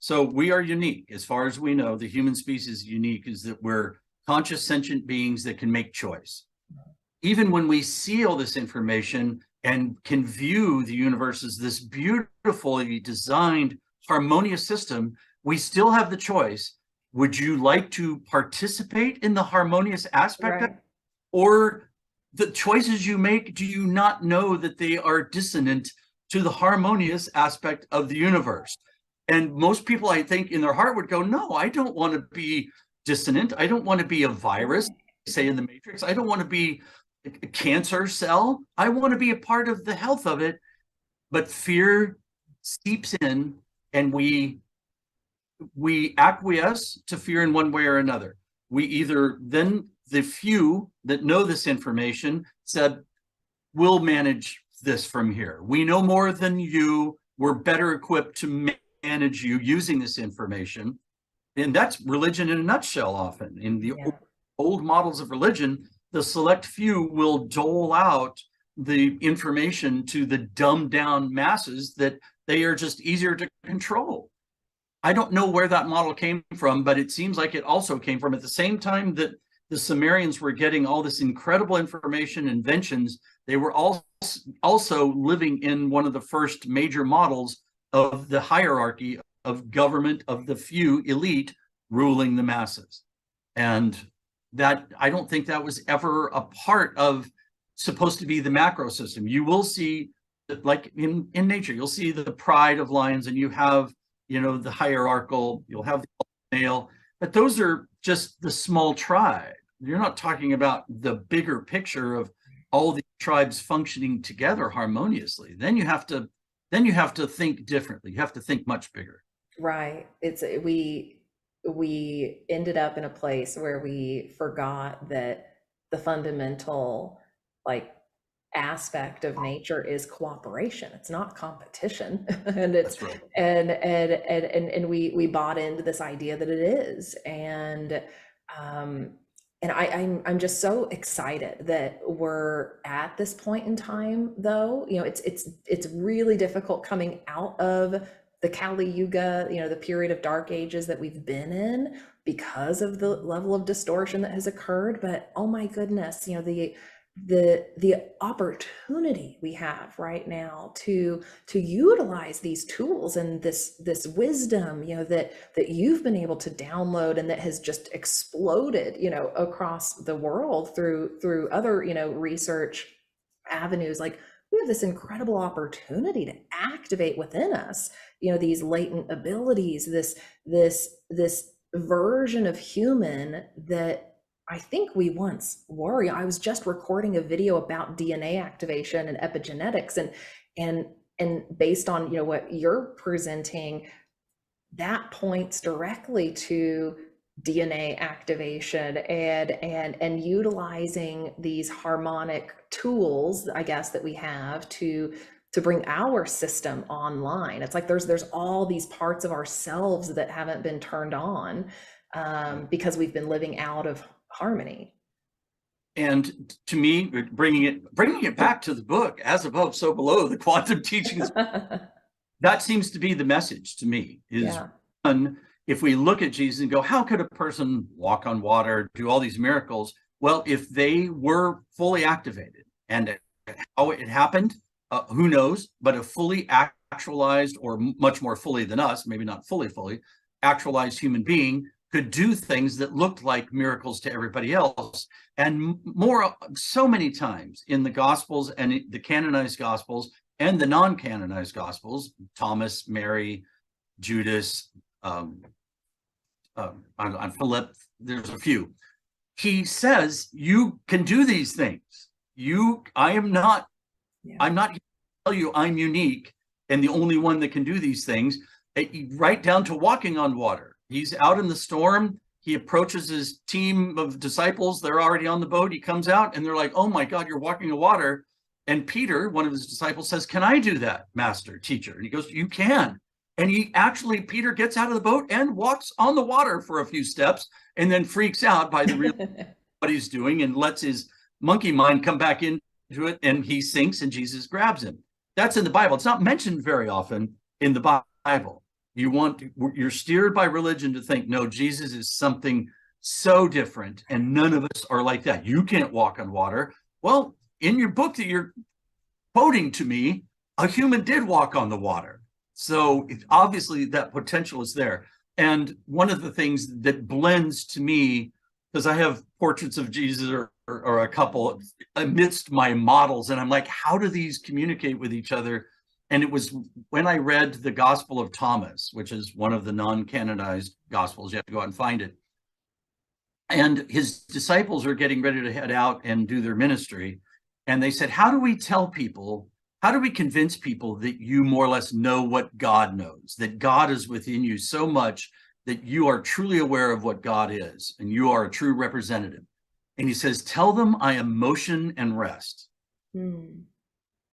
So we are unique. As far as we know, the human species is unique is that we're conscious sentient beings that can make choice. Even when we see all this information and can view the universe as this beautifully designed, harmonious system, we still have the choice. Would you like to participate in the harmonious aspect of it? Or the choices you make, do you not know that they are dissonant to the harmonious aspect of the universe? And most people, I think, in their heart would go, no, I don't want to be dissonant. I don't want to be a virus, say in the Matrix. I don't want to be a cancer cell. I want to be a part of the health of it. But fear seeps in, and we acquiesce to fear in one way or another. We either then, the few that know this information said, we'll manage this from here. We know more than you. We're better equipped to manage you using this information. And that's religion in a nutshell. Often in the old models of religion, the select few will dole out the information to the dumbed down masses that they are just easier to control. I don't know where that model came from, but it seems like it also came from at the same time that the Sumerians were getting all this incredible information, inventions. They were also living in one of the first major models of the hierarchy of government of the few elite ruling the masses. And that, I don't think that was ever a part of supposed to be the macro system. You will see, like in nature, you'll see the pride of lions, and you have, the hierarchical, you'll have the male, but those are just the small tribe. You're not talking about the bigger picture of all the tribes functioning together harmoniously. Then you have to think differently. You have to think much bigger. Right. We ended up in a place where we forgot that the fundamental aspect of nature is cooperation. It's not competition. And it's right. and we bought into this idea that it is. And I'm just so excited that we're at this point in time, though. It's really difficult coming out of the Kali Yuga, the period of dark ages that we've been in, because of the level of distortion that has occurred. But oh my goodness, the opportunity we have right now to utilize these tools and this wisdom, that you've been able to download, and that has just exploded, across the world through other, research avenues. We have this incredible opportunity to activate within us, these latent abilities, this version of human that I think we once were. I was just recording a video about DNA activation and epigenetics, and based on what you're presenting, that points directly to DNA activation and utilizing these harmonic tools, I guess, that we have to bring our system online. It's like there's all these parts of ourselves that haven't been turned on, because we've been living out of harmony. And to me, bringing it back to the book, as above, so below, the quantum teachings, that seems to be the message to me. One, if we look at Jesus and go, how could a person walk on water, do all these miracles? Well, if they were fully activated, and how it happened, who knows? But a fully actualized, or much more fully than us, maybe not fully actualized human being could do things that looked like miracles to everybody else. And so many times in the Gospels, and the canonized Gospels and the non-canonized Gospels, Thomas, Mary, Judas, Philip, there's a few. He says, you can do these things. I'm not here to tell you I'm unique and the only one that can do these things, right down to walking on water. He's out in the storm. He approaches his team of disciples. They're already on the boat. He comes out and they're like, oh my God, you're walking on water. And Peter, one of his disciples, says, can I do that, master, teacher? And he goes, you can. And Peter gets out of the boat and walks on the water for a few steps, and then freaks out by the real what he's doing, and lets his monkey mind come back into it, and he sinks, and Jesus grabs him. That's in the Bible. It's not mentioned very often in the Bible. You're steered by religion to think, no, Jesus is something so different, and none of us are like that. You can't walk on water. Well, in your book that you're quoting to me, a human did walk on the water. So obviously that potential is there. And one of the things that blends to me, because I have portraits of Jesus or a couple amidst my models, and I'm like, how do these communicate with each other? And it was when I read the Gospel of Thomas, which is one of the non-canonized Gospels, you have to go out and find it. And his disciples are getting ready to head out and do their ministry. And they said, how do we convince people that you more or less know what God knows, that God is within you so much that you are truly aware of what God is, and you are a true representative? And he says, tell them I am motion and rest.